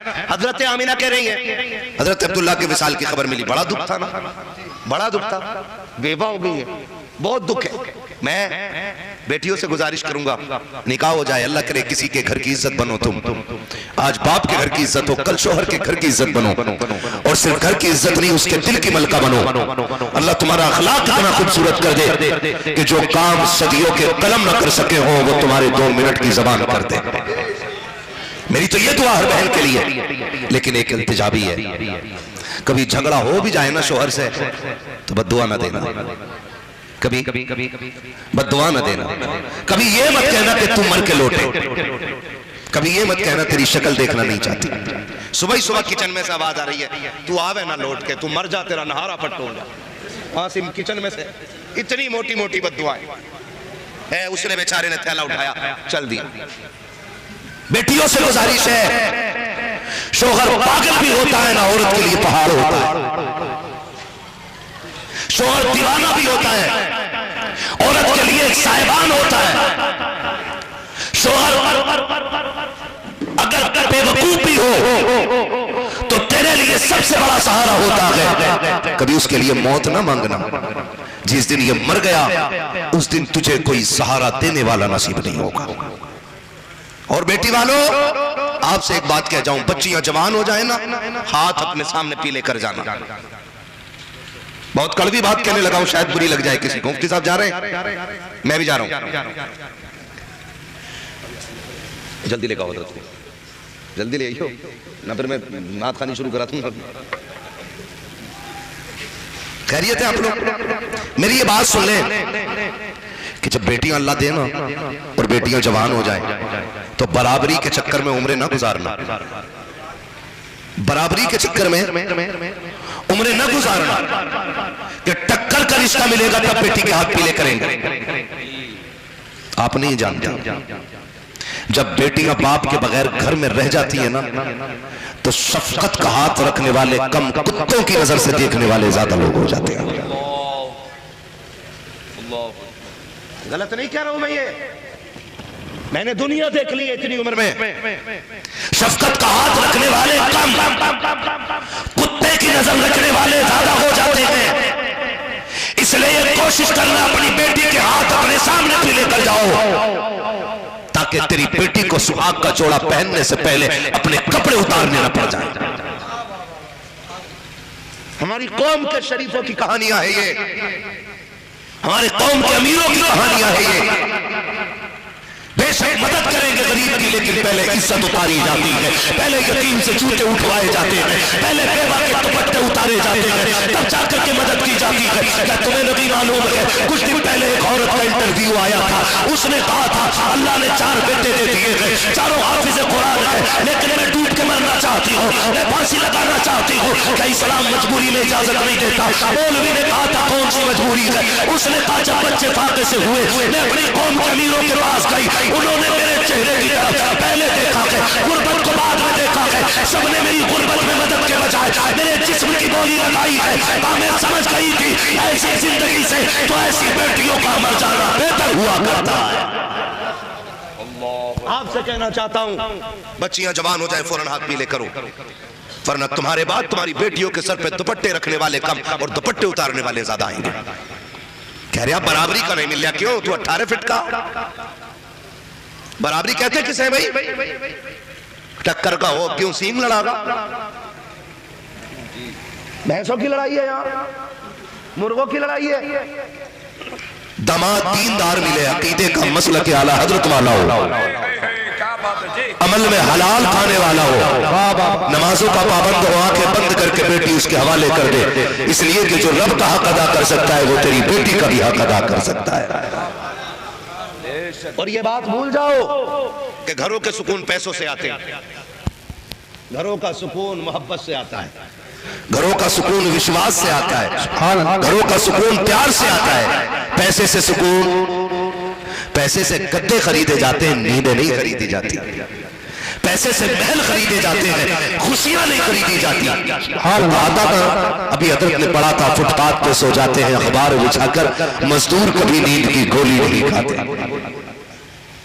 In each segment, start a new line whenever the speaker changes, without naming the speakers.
हजरत आमिना कह रही है हजरत अब्दुल्ला के विसाल की खबर मिली, बड़ा दुख था ना, बड़ा दुख था, बेवा हो गई है, बहुत दुख है। मैं बेटियों से गुजारिश करूंगा निकाह हो जाए, अल्लाह करे किसी के घर की इज्जत बनो तुम। आज बाप के घर की इज्जत हो, कल शोहर के घर की इज्जत बनो, और सिर्फ घर की इज्जत नहीं उसके दिल की मलका बनो। अल्लाह तुम्हारा अखलाक इतना खूबसूरत कर दे कि जो काम सदियों के कलम न कर सके हो वो तुम्हारे 2 मिनट की जबान कर दे। मेरी तो ये दुआ हर बहन के लिए। लेकिन एक इल्तिजा भी है, कभी झगड़ा हो भी जाए ना शोहर से तो बद्दुआ ना देना, कभी बद्दुआ न देना, कभी ये मत कहना कि तुम मर के लौटे, कभी ये मत कहना तेरी शक्ल देखना नहीं चाहती। सुबह ही सुबह किचन में से आवाज आ रही है तू आवे ना लौट के, तू मर जा, तेरा नहारा पट्ट हो जा। वहां से किचन में से इतनी मोटी मोटी बद्दुआएं है, उसने बेचारे ने थैला उठाया चल दिया। बेटियों से गुजारिश है, शोहर पागल भी होता है ना औरत के लिए पहाड़ होता है, शोहर दीवाना भी होता है, औरत के लिए एक साहिबान होता है। शोहर अगर बेवकूफ भी हो तो तेरे लिए सबसे बड़ा सहारा होता है। कभी उसके लिए मौत ना मांगना, जिस दिन ये मर गया उस दिन तुझे कोई सहारा देने वाला नसीब नहीं होगा। और बेटी वालों आपसे एक बात कह जाऊं, बच्चियां जवान हो जाए ना हाथ अपने सामने पीले कर जाना। बहुत कड़वी बात कहने लगा हूं, शायद बुरी लग जाए किसी को। मुफ्ती साहब जा रहे हैं, मैं भी जा रहा हूं, जल्दी लेकर आओ, जल्दी ले आइयो ना, फिर मैं नात खानी शुरू करा दूंगा। खैरियत है आप लोग? मेरी ये बात सुन लें कि जब बेटियां अल्लाह दे ना और बेटियां जवान हो जाए तो बराबरी के चक्कर में उम्रें ना गुजारना, बराबरी के चक्कर में उम्रें न गुजारना कि टक्कर का रिश्ता मिलेगा तब बेटी के हाथ पीले करेंगे। आप नहीं जानते, जब बेटियां बाप के बगैर घर में रह जाती है ना तो शफकत का हाथ रखने वाले कम, कुत्तों की नजर से देखने वाले ज्यादा लोग हो जाते हैं। गलत नहीं कह रहा हूं मैं, ये मैंने दुनिया देख ली है इतनी उम्र में। शफकत का हाथ रखने वाले कम, कुत्ते की नजर रखने वाले ज्यादा हो जाते हैं। इसलिए कोशिश करना अपनी बेटी के हाथ अपने सामने भी लेकर जाओ ताकि तेरी बेटी को सुहाग का जोड़ा पहनने से पहले अपने कपड़े उतारने न पड़ जाए। हमारी कौम के शरीफों की कहानियां है ये, हमारे कौम के अमीरों की कहानियां है ये। बेशक मदद करेंगे गरीब की, लेकिन पहले इज्जत उतारी जाती है, पहले यतीम से जूते उठवाए जाते हैं, पहले बेवा के दुपट्टे उतारे जाते हैं, तब जाकर के मदद की जाती है। क्या तुम्हें नहीं मालूम है कुछ दिन पहले एक औरत का इंटरव्यू आया था, उसने कहा था अल्लाह ने 4 बेटे दे दिए हैं, चारों हाफिज़ कुरान है, लेकिन मैं डूब के मरना चाहती हूँ, मैं फांसी लगाना चाहती हूँ। क्या इस्लाम मजबूरी में इजाजत नहीं देता? मौलवी ने कहा था कौन सी मजबूरी है? उसने कहा जब बच्चे फाके से हुए मैं अपनी कौम के अमीरों के पास गई, उन्होंने मेरे चेहरे की तरफ पहले देखा है, गुर्बत को बाद में देखा है, सबने मेरी गुर्बत में मदद के बजाय मेरे जिस्म की बोली लगाई है। मैं समझ गई थी ऐसी जिंदगी से तो ऐसी बेटियों का मर जाना बेहतर हुआ करता है। आपसे कहना चाहता हूं बच्चियां जवान हो जाए फौरन हाथ पीले करो, वरना तुम्हारे बाद तुम्हारी बेटियों के सर पे दुपट्टे रखने वाले कम और दुपट्टे उतारने वाले ज्यादा आएंगे। कह रहे बराबरी का नहीं मिल रहा, क्यों? तू 18 फीट का, बराबरी कहते किसे है भाई? टक्कर का हो, क्यों सींग लड़ागा? भैंसों की लड़ाई है यहाँ, मुर्गों की लड़ाई है। दमाद दीनदार मिले, अकीदे का मसला के आला हजरत वाला हो, अमल में हलाल खाने वाला हो, नमाजों का पाबंद हो, आंखें बंद करके बेटी उसके हवाले कर दे, इसलिए कि जो रब का हक अदा कर सकता है वो तेरी बेटी का भी हक अदा कर सकता है। और ये बात भूल जाओ कि घरों के सुकून पैसों से आते हैं, घरों का सुकून मोहब्बत से आता है, घरों का सुकून विश्वास से आता है, घरों का सुकून प्यार से आता है। पैसे से सुकून, पैसे से गद्दे खरीदे जाते हैं, नींदें नहीं खरीदी जाती। पैसे से महल खरीदे जाते हैं, खुशियां नहीं खरीदी जाती। हाँ आता था, अभी हजरत ने पढ़ा था, फुटपाथ पे सो जाते हैं अखबार बिछाकर, मजदूर कभी नींद की गोली नहीं खाते।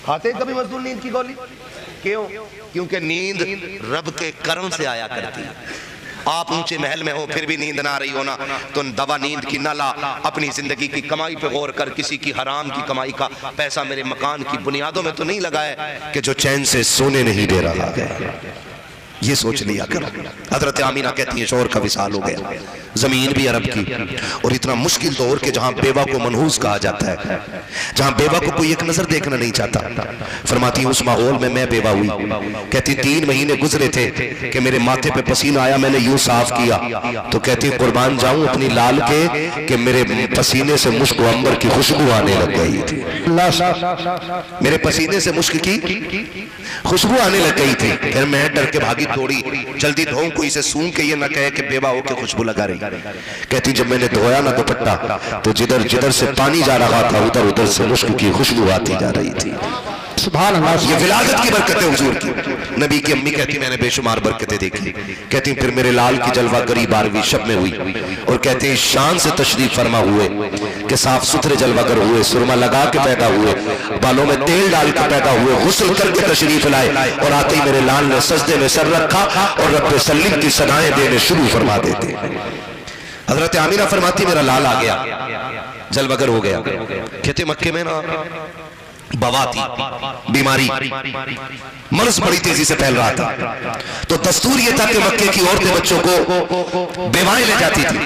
खाते कभी मजदूर नींद की गोली? क्यों? क्योंकि नींद रब के करम से आया करती है। आप ऊंचे महल में हो फिर भी नींद ना आ रही हो ना, तो दवा नींद की ना ला, अपनी जिंदगी की कमाई पे गौर कर। किसी की हराम की कमाई का पैसा मेरे मकान की बुनियादों में तो नहीं लगा है कि जो चैन से सोने नहीं दे रहा है। ये सोच लिया करो। हजरत आमीना कहती है शौहर का विसाल हो गया, जमीन भी अरब की, और इतना मुश्किल दौर के जहां बेवा को मनहूस कहा जाता है, जहां बेवा को कोई एक नजर देखना नहीं चाहता। फरमाती उस माहौल में मैं बेवा हुई। कहती 3 महीने गुजरे थे कि मेरे माथे पे पसीना आया, मैंने यूं साफ किया तो कहती कुर्बान जाऊं अपनी लाल के कि मेरे पसीने से मुश्क अंबर की खुशबू आने लग गई थी। मेरे पसीने से मुश्क की खुशबू आने लग गई थी। फिर मैं डर के भागी, थोड़ी जल्दी धोऊं, कोई से सूंघ के ये ना कहे कि बेवा होके खुशबू लगा रही। कहती जब मैंने धोया ना दुपट्टा तो जिधर जिधर से पानी जा रहा था उधर उधर से मुश्क की खुशबू आती जा रही थी। सुभान अल्लाह। ये विलादत की बरकतें हुजूर की। नबी की अम्मी कहती मैंने बेशुमार बरकतें देखी। कहती फिर मेरे लाल की जलवागरी 12वीं शब में हुई, और कहते शान से तशरीफ फरमा हुए कि साफ सुथरे जलवागर हुए, सुरमा लगा के पैदा हुए, बालों में तेल डाल के पैदा हुए, गुस्ल करके तशरीफ लाए, और आते ही मेरे लाल ने सजदे में सर रखा और रब्बे सल्लीम की सदाएं देने शुरू फरमा देते। हजरत आमीना फरमाती मेरा लाल आ गया, जलवागर हो गया। कहते मक्के में ना बवा थी, बीमारी, मर्ज बड़ी तेजी से फैल रहा था, तो दस्तूर ये था कि मक्के की औरतें बच्चों को बेवाएं ले जाती थी,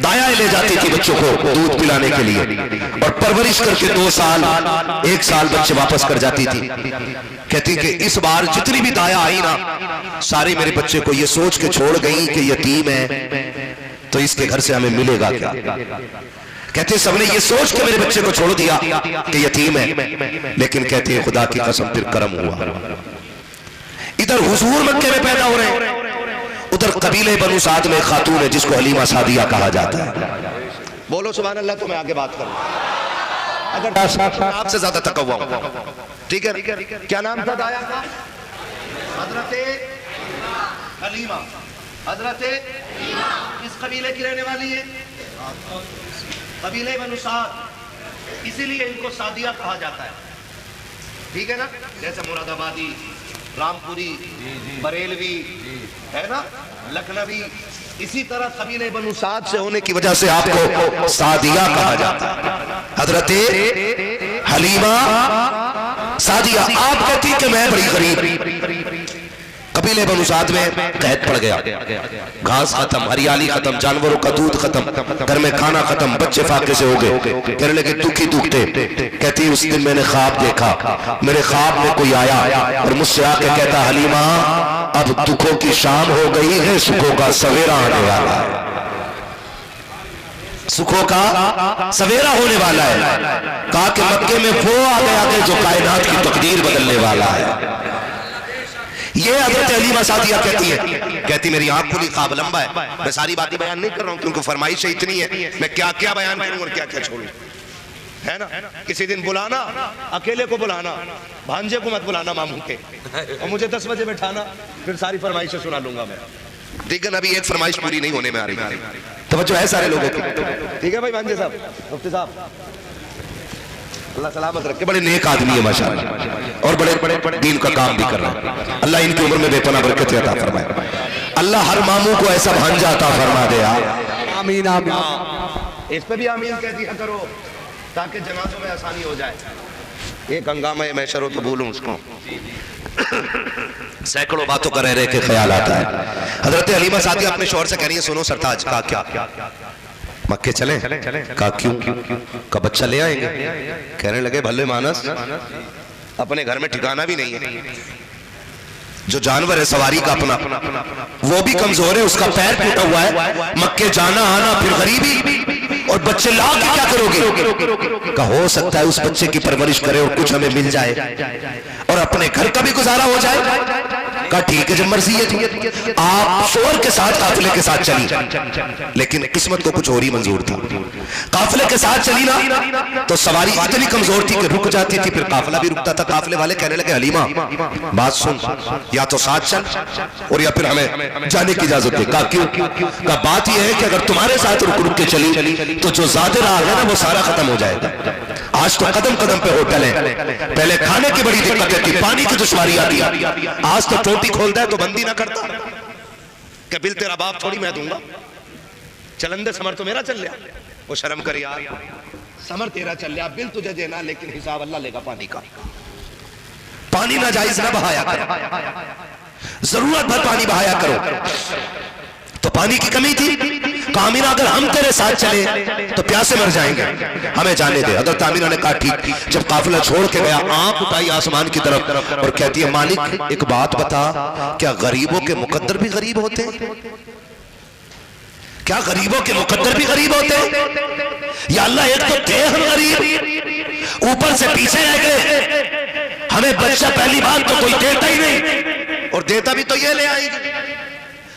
दायाएं ले जाती थी बच्चों को दूध पिलाने के लिए, और परवरिश करके 2 साल 1 साल बच्चे वापस कर जाती थी। कहती कि इस बार जितनी भी दाया आई ना, सारी मेरे बच्चे को ये सोच के छोड़ गई कि यतीम है तो इसके घर से हमें मिलेगा क्या। कहते सबने ये सोच के मेरे बच्चे को छोड़ दिया कि यतीम है, लेकिन कहते हैं खुदा की कसम फिर करम हुआ। इधर हुजूर मक्के में पैदा हो रहे हैं, उधर कबीले बनु साद में खातून है जिसको हलीमा सादिया कहा जाता है। बोलो सुभान अल्लाह। तो मैं आगे बात करूं, अगर आपसे ज्यादा तकव्वा हूं, ठीक है? क्या नाम था दाया का? हजरत हलीमा। हजरत किस कबीले की रहने वाली है? कबीले बनु साद, इसीलिए इनको सादिया कहा जाता है, ठीक है ना? जैसे मुरादाबादी, रामपुरी, बरेलवी है ना, लखनवी, इसी तरह कबीले बनु साद से होने की वजह से आपको सादिया कहा जाता है। हजरत हलीमा सादिया। आप कहती कि मैं बड़ी गरीब, कबीले बनु साद में कैद पड़ गया, घास खत्म, हरियाली खत्म, जानवरों का दूध खत्म, घर में खाना खत्म, बच्चे फाके से हो गए, कहने लगे दुखी दुखते। कहती उस दिन मैंने ख्वाब देखा, मेरे ख्वाब में कोई आया और मुझसे आके कहता हलीमा अब दुखों की शाम हो गई है, सुखों का सवेरा आने वाला है, सुखों का सवेरा होने वाला है। कहा कि मक्के में वो आ गया जो कायनात की तकदीर बदलने वाला है। ये हजरत हलीमा सादिया कहती है, कहती मेरी आंख खुली, ख्वाब लंबा है। मैं सारी बातें बयान नहीं कर रहा हूं क्योंकि फरमाइश इतनी है, मैं क्या क्या बयान करूं और क्या क्या छोड़ूं, है ना? किसी दिन बुलाना, अकेले को बुलाना, भांजे को मत बुलाना मामू के, और मुझे 10 बजे बैठाना, फिर सारी फरमाइशें सुना लूंगा मैं। ठीक है ना? अभी एक फरमाइश पूरी नहीं होने में आ रही, तवज्जो है सारे लोगों की, ठीक है भाई भांजे साहब, मुफ्ती साहब, अल्लाह सलामत रखे। बड़े नेक आदमी है माशाअल्लाह, और बड़े बड़े दीन का काम भी कर रहे हैं। अल्लाह इनकी उम्र में बेपनाह बरकत अता फरमाए। अल्लाह हर मामू को ऐसा भांजा अता फरमा दे। आमीन आमीन। इस पे भी आमीन कह दिया करो ताकि जनाजों में आसानी हो जाए। एक हंगामा है, मैं शरो तो भूलूं उसको, सैकड़ों बातों का रह रहे के ख्याल आता है। हजरत हलीमा सादिया अपने शौहर से कह रही है सुनो सरताज, का क्या मक्के चले? का क्यों? का बच्चा ले आएंगे? कहने लगे भले मानस, अपने घर में ठिकाना भी नहीं है, जो जानवर है सवारी का अपना वो भी कमजोर है, उसका पैर टूटा हुआ है, मक्के जाना आना, फिर गरीबी, और बच्चे ला के क्या करोगे? का हो सकता है उस बच्चे की परवरिश करे और कुछ हमें मिल जाए और अपने घर का भी गुजारा हो जाए। का ठीक है जब मर्जी है। आप शोर के साथ काफिले के साथ चली, लेकिन किस्मत को कुछ और ही मंजूर था। काफिले के साथ चली ना तो सवारी इतनी कमजोर थी कि रुक जाती थी, फिर काफिला भी रुकता था। काफिले वाले कहने लगे हलीमा बात सुन, या तो साथ चल और या फिर हमें जाने की इजाजत दे। का क्यों? का बात यह है कि अगर तुम्हारे साथ रुक रुक के चली तो जो ज्यादा राह है ना वो सारा खत्म हो जाएगा। आज तो कदम कदम पे होटल है। पहले खाने की बड़ी दिक्कत थी, पानी की दुश्वारी आती है। आज तो टोटी खोलता है तो बंदी ना करता कि बिल तेरा बाप थोड़ी मैं दूंगा, चलंदे समर तो मेरा चल लिया। वो शर्म कर यार, समर तेरा चल लिया, बिल तुझे देना, लेकिन हिसाब अल्लाह लेगा पानी का। पानी ना जायज ना बहाया करो, जरूरत भर पानी बहाया करो। तो पानी की कमी थी। आमीना अगर हम तेरे साथ चले तो प्यासे मर जाएंगे, हमें जाने दे। हज़रत आमीना ने कहा ठीक। जब काफिला छोड़ के गया, आंख उठाई आसमान की तरफ और कहती है मालिक एक बात बता, क्या गरीबों के मुकद्दर भी गरीब होते हैं? क्या गरीबों के मुकद्दर भी गरीब होते हैं? या अल्लाह एक तो थे हम गरीब, ऊपर से पीछे रह गए। हमें बच्चा पहली बात तो कोई देता ही नहीं, और देता भी तो ये ले आएगी,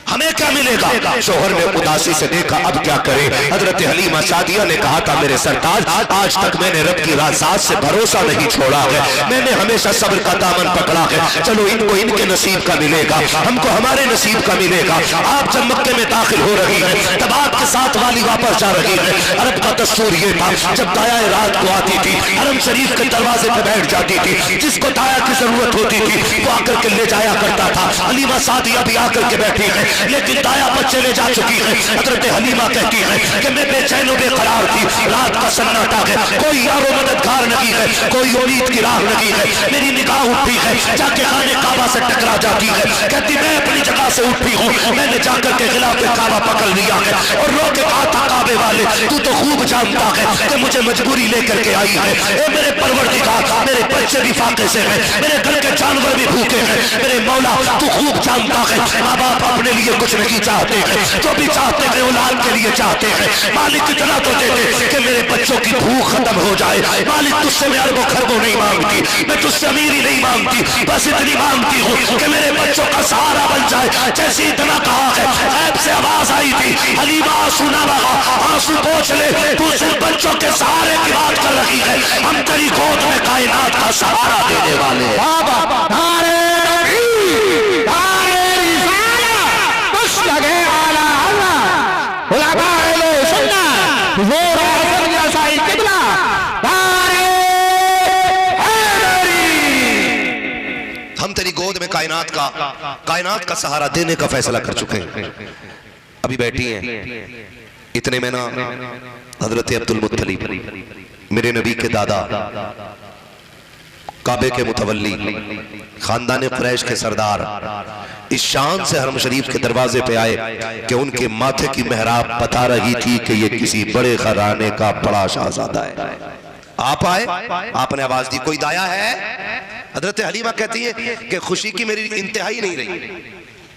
हमें क्या मिलेगा? शोहर ने उदासी से देखा, अब क्या करे। हजरत हलीमा सादिया ने कहा था मेरे सरताज, आज तक मैंने रब की राज़ात से भरोसा नहीं छोड़ा है, मैंने हमेशा सब्र का दामन पकड़ा है। चलो इनको इनके नसीब का मिलेगा, हमको हमारे नसीब का मिलेगा। आप जब मक्के में दाखिल हो रही है तब आपके साथ वाली वापस जा रही है। अरब का दस्तूर ये था, जब दाया रात को आती थी हरम शरीफ के दरवाजे पे बैठ जाती थी, जिसको दाया की जरूरत होती थी वो आकर के ले जाया करता था। हलीमा सादिया भी आकर के बैठी है, लेकिन दाया बच्चे ले जा चुकी है। हजरत हलीमा कहती है कि मैं बेचैन बेकरार थी, रात का सन्नाटा है, कोई यारो मददगार नहीं है, कोई उम्मीद की राह नहीं है। मेरी निगाह उठती है, जाके खाने काबा से टकरा जाती है। कहती मैं अपनी जगह से उठी हूँ, मैंने जाकर के खिलाफ काबा पकड़ लिया है और रो के कहा था काबे वाले तू तो खूब जानता है कि मुझे मजबूरी लेकर के आई है। ए मेरे परवरदिगार, मेरे बच्चे भी फाके से हैं, मेरे घर के जानवर भी भूखे हैं, मेरे मौला तू खूब जानता है माँ बाप अपने लिए कुछ नहीं चाहते हैं, जो भी चाहते हैं औलाद के लिए चाहते हैं। मालिक इतना तो दे दे कि मेरे बच्चों की भूख खत्म हो जाए। मालिक तुझसे मैं अरबों खरबों नहीं मांगती, मैं तुझसे अमीरी नहीं मांगती, बस इतनी मांगती हूँ कि मेरे बच्चों का सहारा बन जाए। जैसे इतना कहा है, ऐब से आवाज आई थी हलीमा आंसू ना बहा, आंसू पोंछ ले, तू सिर्फ बच्चों के सहारे की बात कर रही है, हम तेरी गोद में कायनात का सहारा देने वाले। हम तेरी गोद में कायनात का सहारा देने का फैसला कर चुके हैं। अभी बैठी हैं, इतने में ना हजरत अब्दुल मुत्तलिब मेरे नबी के दादा, काबे के मुतवल्ली, खानदान कुरैश के सरदार, इस शान से हरम शरीफ के दरवाजे पे आए कि उनके माथे की मेहराब बता रही थी कि ये किसी बड़े घराने का बड़ा शहजादा है। आप आए, आपने आवाज दी कोई दाया है? हजरत हलीमा कहती है कि खुशी की मेरी इंतहाई नहीं रही,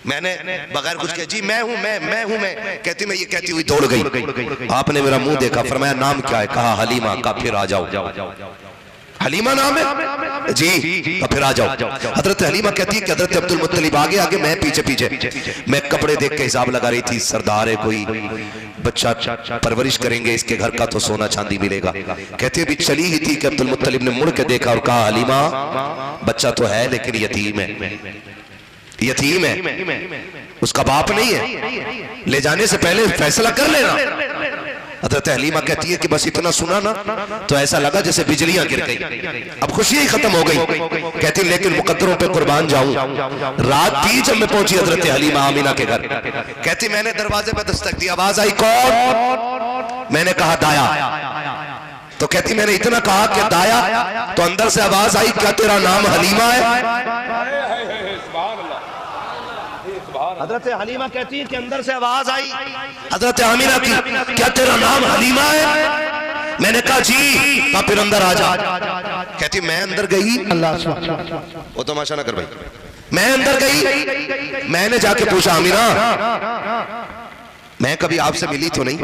मैंने बगैर कुछ कहे जी मैं हूं, मैं हूं, मैं कहती, मैं ये कहती हुई दौड़ गई। आपने मेरा मुंह देखा, फरमाया नाम क्या है? कहा हलीमा। का फिर आ जाओ। हलीमा नाम है जी, तो फिर आ जाओ। हजरत हलीमा कहती है कि हजरत अब्दुल मुत्तलिब आगे आगे, मैं पीछे पीछे। मैं कपड़े देख के हिसाब लगा रही थी, सरदार है कोई, बच्चा परवरिश करेंगे, इसके घर का तो सोना चांदी मिलेगा। कहती है भी चली ही थी कि अब्दुल मुत्तलिब ने मुड़ के देखा और कहा हलीमा बच्चा तो है लेकिन यतीम है, यतीम है, उसका बाप नहीं है, ले जाने से पहले फैसला कर लेना। हज़रत हलीमा कहती है कि बस इतना सुना ना तो ऐसा लगा जैसे बिजलियां गिर गई, अब खुशी ही खत्म हो गई। कहती लेकिन मुकद्दरों पे कुर्बान जाऊं। रात थी जब मैं पहुंची हज़रत हलीमा आमीना के घर। कहती मैंने दरवाजे पे दस्तक दी, आवाज आई कौन? मैंने कहा दाया। तो कहती मैंने इतना कहा कि दाया, तो अंदर से आवाज आई क्या तेरा नाम हलीमा है? हजरत हलीमा कहती है कि अंदर से आवाज आई हजरत आमीना की, क्या तेरा नाम हलीमा है? मैंने कहा जी। कहा फिर अंदर आ जा। कहती मैं अंदर गई, अल्लाह वो तो माशा ना कर भाई, मैं अंदर गई, मैंने जाके पूछा आमीना मैं कभी आपसे मिली तो नहीं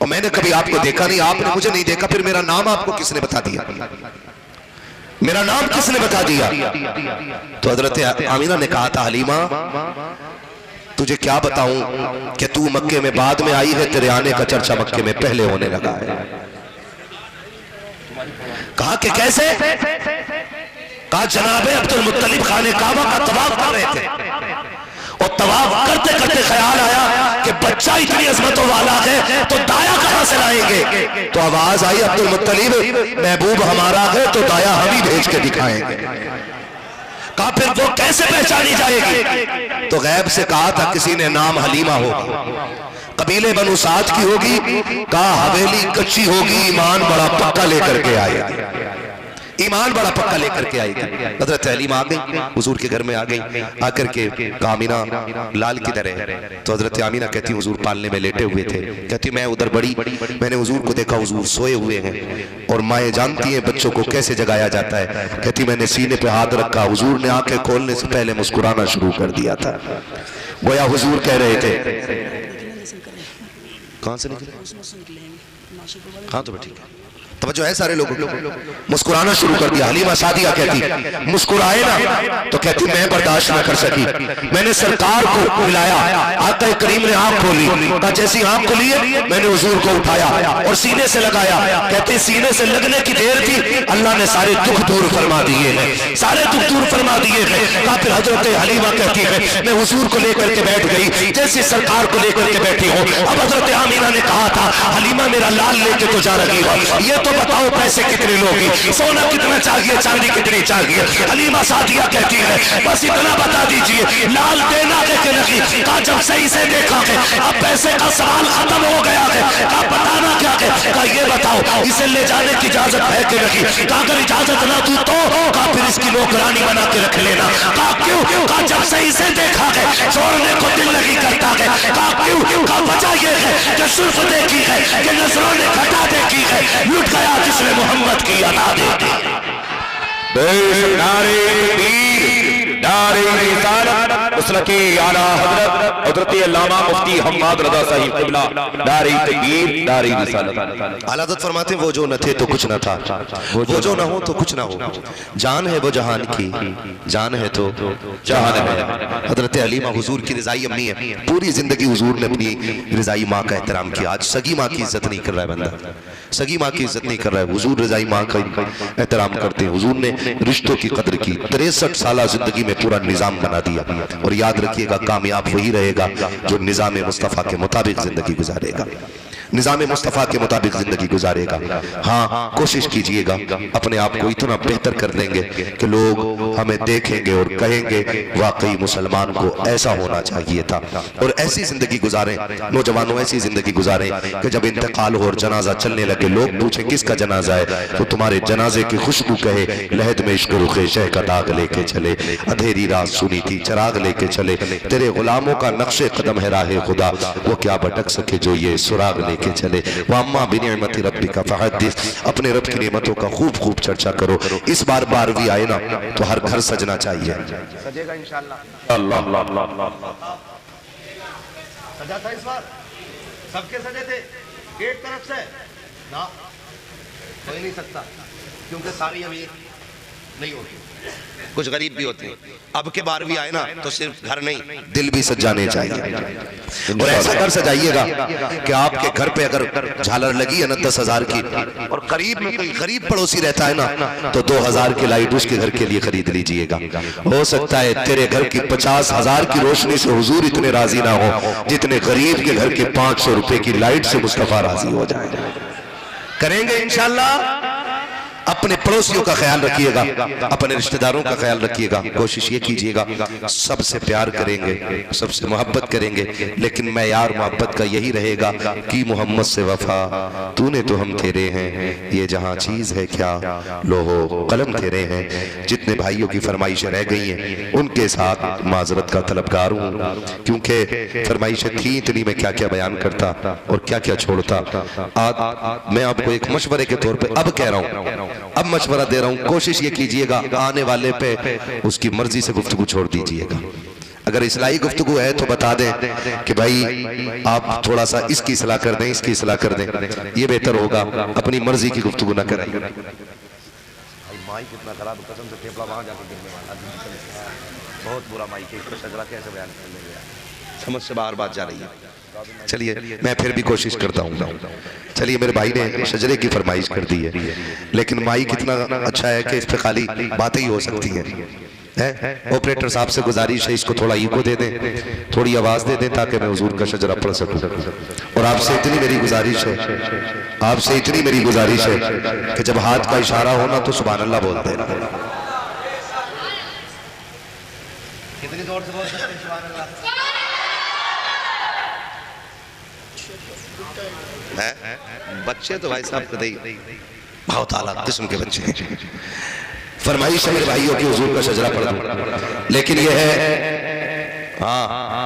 और मैंने कभी आपको देखा नहीं, आपने मुझे नहीं देखा, फिर मेरा नाम आपको किसने बता दिया? मेरा नाम किसने बता दिया? तो हजरत आमीना ने कहा था हलीमा तुझे क्या बताऊं कि तू मक्के में बाद में आई है, तेरे आने का चर्चा मक्के में पहले होने लगा है। कहा कि कैसे? कहा जनाबे अब्दुल मुत्तलिब खाने काबा का तवाफ कर रहे थे और तवाफ करते करते ख्याल आया कि बच्चा इतनी अजमतों वाला है तो दाया कहां से लाएंगे? तो आवाज आई अब्दुल मुत्तलिब, महबूब हमारा है तो दाया हम ही भेज के दिखाएंगे। कहा फिर वो कैसे पहचानी जाएगी? तो गैब से कहा था किसी ने नाम हलीमा होगा, कबीले बनु साद की होगी। कहा हवेली कच्ची होगी, ईमान बड़ा पक्का लेकर के आएगी, ईमान बड़ा पक्का लेकर के आएगी। हजरत हलीमा आ गई, हुजूर के घर में आ गई, आकर के कामिना लाल की तरह। तो हजरत आमीना कहती हुजूर पालने में लेटे हुए थे। कहती मैं उधर बड़ी, मैंने हुजूर को देखा हुजूर सोए हुए हैं और माएँ जानती हैं बच्चों को कैसे जगाया जाता है। कहती मैंने सीने पे हाथ रखा, हुजूर ने आंखें खोलने से पहले मुस्कुराना शुरू कर दिया था। गोया हुजूर कह रहे थे कहां से निकले? हाँ तो ठीक है, तवज्जो है सारे लोगों को। मुस्कुराना शुरू कर दिया। हलीमा सादिया कहती मुस्कुराए ना तो कहती मैं बर्दाश्त ना कर सकी, मैंने सरकार को मिलाया, आका करीम ने आंख खोली, कहा जैसी आंख खोली है मैंने हुजूर को उठाया और सीने से लगाया। कहते सीने से लगने की देर थी, अल्लाह ने सारे दुख दूर फरमा दिए हैं, सारे दुख दूर फरमा दिए हैं। कहा फिर हजरत हलीमा कहती है मैं हुजूर को लेकर के बैठ गई जैसे सरकार को लेकर के बैठी हूँ। अब हजरत आमीना ने कहा था हलीमा मेरा लाल लेके तो जा रही हो, ये तो बताओ पैसे कितने लोगे, सोना कितना चाहिए, चांदी कितनी चाहिए? हलीमा सादिया कहती है बस इतना बता दीजिए, लाल देना है कि नहीं? कहा जब सही से देखा है अब पैसे का सवाल खत्म हो गया है। कहा बताना क्या है? कहा ये बताओ इसे ले जाने की इजाजत है कि नहीं? कहा अगर इजाजत ना दी तो कहा फिर इसकी नौकरानी बना के रख लेना। कहा क्यों? कहा जब सही से देखा है छोड़ने को दिल नहीं करता है। कहा क्यों? कहा वजह ये है कि सिर्फ देखी है कि नजरों ने घटा देखी है, लुट गया जिसने मोहम्मद की अदा देखी। आलादत फरमाते वो जो न थे तो कुछ न था, वो जो न हो तो कुछ न हो, जान है वो जहान की, जान है तो जहान है। हजरत हलीमा हुजूर की रिजाई अम्मी है, पूरी जिंदगी हुजूर ने अपनी रिजाई माँ का एहतराम किया। आज सगी माँ की इज्जत नहीं कर रहा है बंदा, सगी माँ की इज्जत नहीं कर रहा है, हुजूर रिजाई माँ का एहतराम करते हैं। हुजूर ने रिश्तों की कदर की, 63 साल जिंदगी में पूरा निजाम बना दिया। और याद रखिएगा कामयाब वही रहेगा जो निजाम मुस्तफा के मुताबिक जिंदगी गुजारेगा, निजाम मुस्तफा के मुताबिक जिंदगी गुजारेगा। हाँ कोशिश कीजिएगा अपने आप को इतना बेहतर कर लेंगे कि लोग हमें देखेंगे और कहेंगे वाकई मुसलमान को ऐसा होना चाहिए था। और ऐसी जिंदगी गुजारें नौजवानों, ऐसी जिंदगी गुजारें कि जब इंतकाल हो और जनाजा चलने लगे लोग पूछे किसका जनाजा है, तो तुम्हारे जनाजे की खुशबू कहे लहद में इश्क रुखे शह का दाग लेके चले, अंधेरी रात सुनी थी चराग लेके चले, तेरे गुलामों का नक्शे कदम है राहे खुदा, वो क्या भटक सके जो ये सुराग के चले। वम्मा बिनिअमति रब्बिका फहद्दिस, अपने रब की नेमतों का खूब खूब चर्चा करो। इस बार 12वीं आए ना तो हर घर सजना चाहिए, सजेगा इंशाअल्लाह। अल्लाह सजा था इस बार, सबके सजे थे एक तरफ से ना, कोई नहीं सकता क्योंकि सारी अभी नहीं होती, कुछ गरीब भी होते हैं। अब के 12वीं आए ना तो सिर्फ घर नहीं दिल भी सजाने चाहिए। और ऐसा घर सजाइएगा कि आपके घर पे अगर झालर लगी है ना 10,000 की और करीब में कोई गरीब पड़ोसी रहता है ना तो 2,000 की लाइट उसके घर के लिए खरीद लीजिएगा। हो सकता है तेरे घर की 50,000 की रोशनी से हुजूर इतने राजी ना हो जितने गरीब के घर के 500 रुपए की लाइट से मुस्तफा राजी हो जाए। करेंगे इंशाअल्लाह। अपने पड़ोसियों का ख्याल रखिएगा, अपने रिश्तेदारों का ख्याल रखिएगा, कोशिश ये कीजिएगा सबसे प्यार करेंगे, सबसे मोहब्बत करेंगे, लेकिन मैं यार मोहब्बत का यही रहेगा कि मोहम्मद से वफा तूने तो हम तेरे हैं, ये जहां चीज है क्या लोहो कलम तेरे हैं। जितने भाइयों की फरमाइशें रह गई हैं उनके साथ माजरत का तलबगार हूँ, क्योंकि फरमाइशें थी इतनी मैं क्या क्या बयान करता और क्या क्या छोड़ता। आज मैं आपको एक मशवरे के तौर पर अब कह रहा हूँ, अब मशवरा दे रहा हूं, कोशिश ये कीजिएगा आने वाले पे उसकी मर्जी से गुफ्तगू छोड़ दीजिएगा। अगर इस्लाही गुफ्तगू है तो बता दें कि भाई आप थोड़ा सा इसकी इस्लाह कर दें, इसकी इस्लाह कर दें, ये बेहतर होगा। अपनी मर्जी की गुफ्तगू ना करें। बहुत बुरा माइक है, कैसे बयान कर, समझ से बाहर बात जा रही है। चलिए मैं फिर भी कोशिश करता हूँ। चलिए मेरे भाई ने शजरे की फरमाइश कर दी है, लेकिन माई कितना अच्छा है कि इस पे खाली बातें ही हो सकती हैं। ऑपरेटर साहब से गुजारिश है इसको थोड़ा इको दे दें, थोड़ी आवाज दे दें ताकि मैं हुजूर का शजरा पढ़ सकूं। और आपसे इतनी मेरी गुजारिश है, आपसे इतनी मेरी गुजारिश है कि जब हाथ का इशारा होना तो सुभान अल्लाह बोलते हैं। कितनी जोर से बोल सकते हैं सुभान अल्लाह? बच्चे तो भाई साहब कदई बहुत आला किस्म के बच्चे हैं। फरमाइश है मेरे भाइयों की हुजूर का शजरा पढ़ दूं, लेकिन ये है हाँ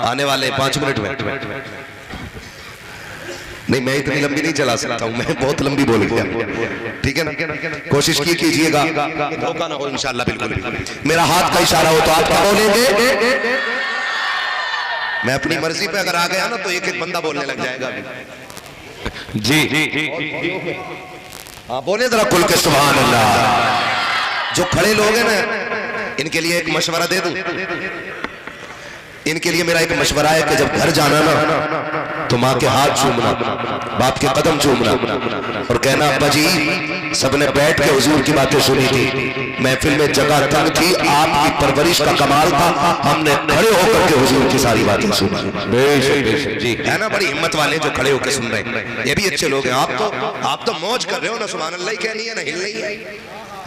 आने वाले 5 मिनट में नहीं, मैं इतनी लंबी नहीं चला सकता हूँ, मैं बहुत लंबी बोल गया, ठीक है ना? कोशिश कीजिएगा धोखा ना हो इंशाल्लाह। बिल्कुल मेरा हाथ का इशारा हो तो आप क्या बोलेंगे? मैं अपनी मर्जी पे अगर आ गया ना तो एक एक बंदा बोलने लग जाएगा। जी हाँ बोले जरा खुल के सुभान अल्लाह। जो खड़े लोग हैं ना इनके लिए एक मशवरा दे दूं, इनके लिए मेरा एक मशवरा है कि जब घर जाना ना तो माँ के हाथ चूमना, बाप के कदम चूमना और कहना अब्बा जी सबने बैठ के हुजूर की बातें सुनी थी, महफिल में जगह तंग थी, आपकी परवरिश का कमाल था, हमने खड़े होकर के हुजूर की सारी बातें सुनी। जी है ना, बड़ी हिम्मत वाले जो खड़े होकर सुन रहे हैं, ये भी अच्छे लोग हैं। आप तो मौज कर रहे हो ना, सुभान अल्लाह ही कहनी है ना, हिल नहीं है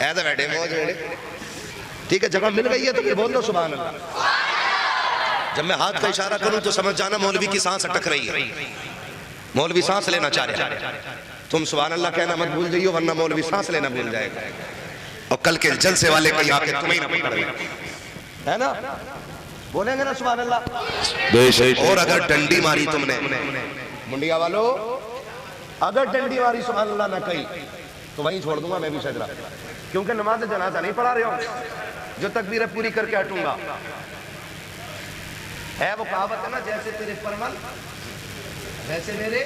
ऐसे बैठे मौज बैठे, ठीक है? जगह मिल गई है तो फिर बोल दो सुभान अल्लाह। जब मैं हाथ का इशारा करूं तो समझ जाना मौलवी की सांस अटक रही है, मौलवी सांस लेना चाह रहे हैं। तुम सुभान अल्लाह कहना मत भूल जाइयो वरना मौलवी सांस लेना भूल जाएगा और कल के जलसे वाले कहीं आके तुम्हें ना पकड़ है ना, बोलेंगे ना सुभान अल्लाह। और अगर डंडी मारी तुमने मुंडिया वालों, अगर डंडी मारी सुभान अल्लाह ना कही तो वहीं छोड़ दूंगा मैं भी शजरा, क्योंकि नमाज जनाजा नहीं पढ़ा रहे हो, जो तकबीरें पूरी करके हटूंगा। है वो कहावत है ना, जैसे तेरे परवल वैसे मेरे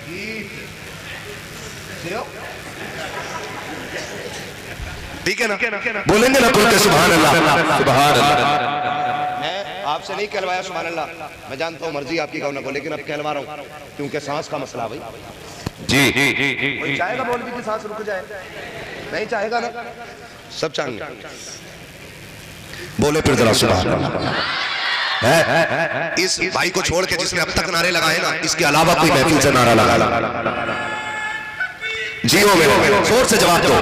गीत, ठीक है ना? बोलेंगे ना खुल के सुभान अल्लाह, सुभान अल्लाह। मैं आपसे नहीं कहलवाया सुभान अल्लाह, मैं जानता हूँ मर्जी आपकी कहो ना को, लेकिन अब कहलवा रहा हूँ क्योंकि सांस का मसला भाई। जी कोई चाहेगा मौलवी की सांस रुक जाए? नहीं चाहेगा ना, सब चाहेंगे। बोले फिर जरा सुभान अल्लाह। इस भाई को छोड़ के जिसने अब तक नारे लगाए ना, इसके अलावा कोई महफिल से नारा लगा जी हो मेरे जोर से जवाब दो।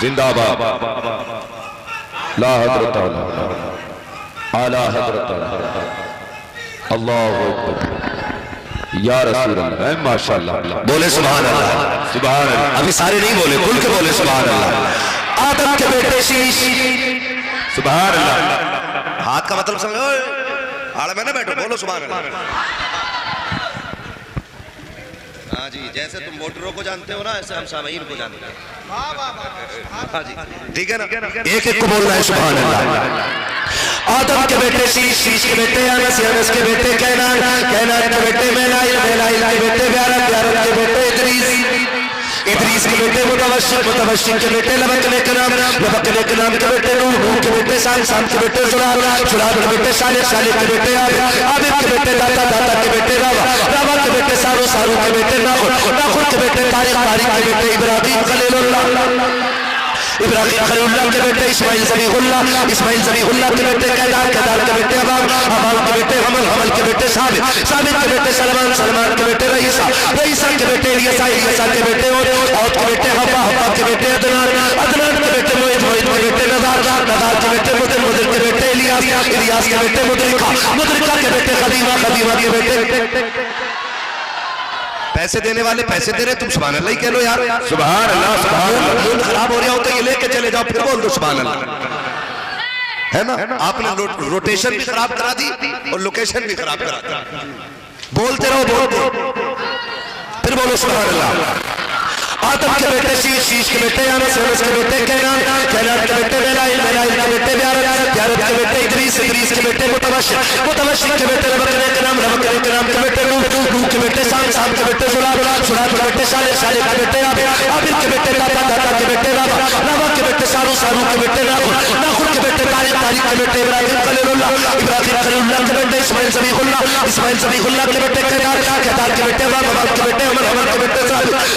जिंदाबाद ला हज़रत आला हज़रत अल्लाहु अकबर या रसूल अल्लाह, माशाअल्लाह। बोले सुभान अल्लाह, सुभान अल्लाह। अभी सारे नहीं बोले, खुल के बोले सुभान अल्लाह। आदम के बेटे शीश, सुभान अल्लाह। हाथ का मतलब समझो, आड़ में ना बैठो, बोलो सुभान अल्लाह। हाँ जी, जैसे तुम वोटरों को जानते हो ना, ऐसे हम सामीन को जानते हैं। हाँ जी, ठीक है ना? एक एक को बोलना है सुभान अल्लाह। आदम के बेटे शीश, शीश के बेटे अनस, अनस के बेटे कैनान, कैनान के बेटे मेलाइल, मेलाइल के बेटे ब्यारत, ब्यारत के बेटे इदरीस, इदरीस के बेटे मुतवश्शिक, मुतवश्शिक के बेटे लबक ने कलाम, लबक ने कलाम के बेटे नूह, नूह के बेटे साल, साल के बेटे सुराब, सुराब के बेटे सालिक, सालिक के बेटे आबिद, आबिद के बेटे दाता, दाता के बेटे रावा, रावा के बेटे सारू, सारू के बेटे नाखुर, नाखुर के बेटे तारिक, तारिक के बेटे इब्राहीम खलीलुल्लाह, इब्राहीम खलीलुल्लाह के बेटे इस्माइल ज़बीहुल्लाह, इस्माइल ज़बीहुल्लाह के बेटे कैदार, कैदार के बेटे अबाम, अबाम के बेटे हमल, हमल के बेटे साबित, साबित के बेटे सलमान, सलमान के बेटे रईसा, रईसा के बेटे इलियासा, इलियासा के बेटे औद के बेटे हब्बा, हब्बा के बेटे अदनान, अदनान के बेटे मोइद, मोइद के बेटे नज़ार, नज़ार के बेटे मुदिर, मुदिर के बेटे इलियास, इलियास के बेटे मुदरिका, मुदरिका के बेटे खदीमा, खदीमा के बेटे। पैसे देने वाले पैसे दे रहे, तुम सुभान अल्लाह ही कह लो यार। सुभान अल्लाह, सुभान अल्लाह। मूड खराब हो रहा हो तो ये लेके चले जाओ, फिर बोल दो सुभान अल्लाह, है ना? आपने रोटेशन भी खराब करा दी और लोकेशन भी खराब करा दी। बोलते रहो, बोलते फिर बोलो सुभान अल्लाह। आदम के बेटे शीश, शीश के बेटे अनस, अनस के बेटे कैनान, कैनान के बेटे मेलाइल, मेलाइल के बेटे ब्यारत, ब्यारत के बेटे इदरीस, इदरीस के बेटे मुतवश्शिक, मुतवश्शिक के बेटे लबक ने कलाम, लबक ने कलाम के बेटे नूह, नूह के बेटे साल, साल के बेटे सुराब, सुराब के बेटे सालिक, सालिक के बेटे आबिद, आबिद के बेटे दाता, दाता के बेटे रावा, रावा के बेटे सारू, सारू के बेटे नाखुर, नाखुर के बेटे तारिक, मालिक के बेटे इब्राहिम खलीलुल्लाह, इब्राहिम खलीलुल्लाह के बेटे इस्माइल ज़बीहुल्लाह, इस्माइल ज़बीहुल्लाह के बेटे केदार, केदार के बेटे अमर के बेटे अमर, अमर के बेटे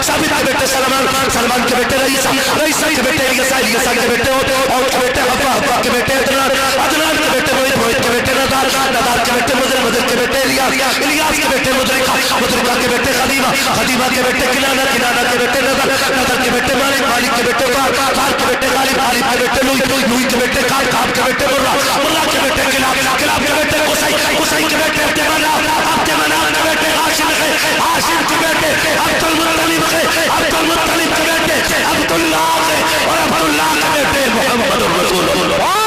साबित के बेटे सलमान, सलमान के बेटे रईसा, रईसा के बेटे इलियासा, इलियासा के बेटे और के बेटे हब्बा, हब्बा के बेटे अदनान, अदनान के बेटे मोहित, मोहित के बेटे नदार, नदार के बेटे मुदर, मुदर के बेटे इलियास, इलियास के बेटे मुदरिका, मुदरिका के बेटे खदीमा, खदीमा के बेटे किनाना, किनाना के बेटे नदर, नदर के बेटे मालिक, मालिक के बेटे बार, बार के बेटे गालिब, गालिब के बेटे लुई, लुई के बेटे काब, काब के बेटे मुर्रा, मुर्रा के बेटे किलाब, किलाब के बेटे कुसै, कुसै के बेटे अब्दे मनाफ के बेटे हाशिम के, हाशिम के बेटे अब्दुल मुत्तलिब के, अब्दुल मुत्तलिब के बेटे अब्दुल्लाह के और अब्दुल्लाह के बेटे मुहम्मद रसूलुल्लाह।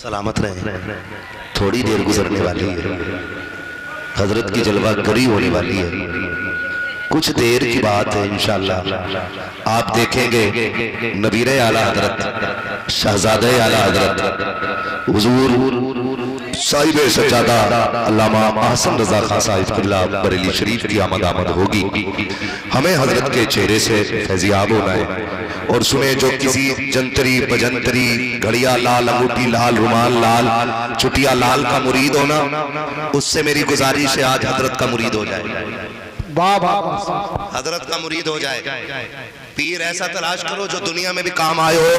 सलामत रहे, थोड़ी देर गुजरने वाली है, हजरत की जलवा गरी होने वाली है, कुछ देर की बात है इंशाअल्लाह। आप देखेंगे नबीरे आला हजरत, शहजादे आला हजरत हुजूर साहिब सज्जादा अल्लामा अहसन रजा खान साहिब किबला बरेली शरीफ की आमद आमद होगी। हमें हजरत के चेहरे से फैजियाब होना है और सुने जो किसी जंतरी बजंतरी घड़िया लाल अंगूठी लाल रुमाल लाल चुटिया लाल का मुरीद होना, उससे मेरी गुजारिश है आज हजरत का मुरीद हो जाए, हजरत का मुरीद हो जाए। पीर ऐसा तलाश करो जो दुनिया में भी काम आए हो,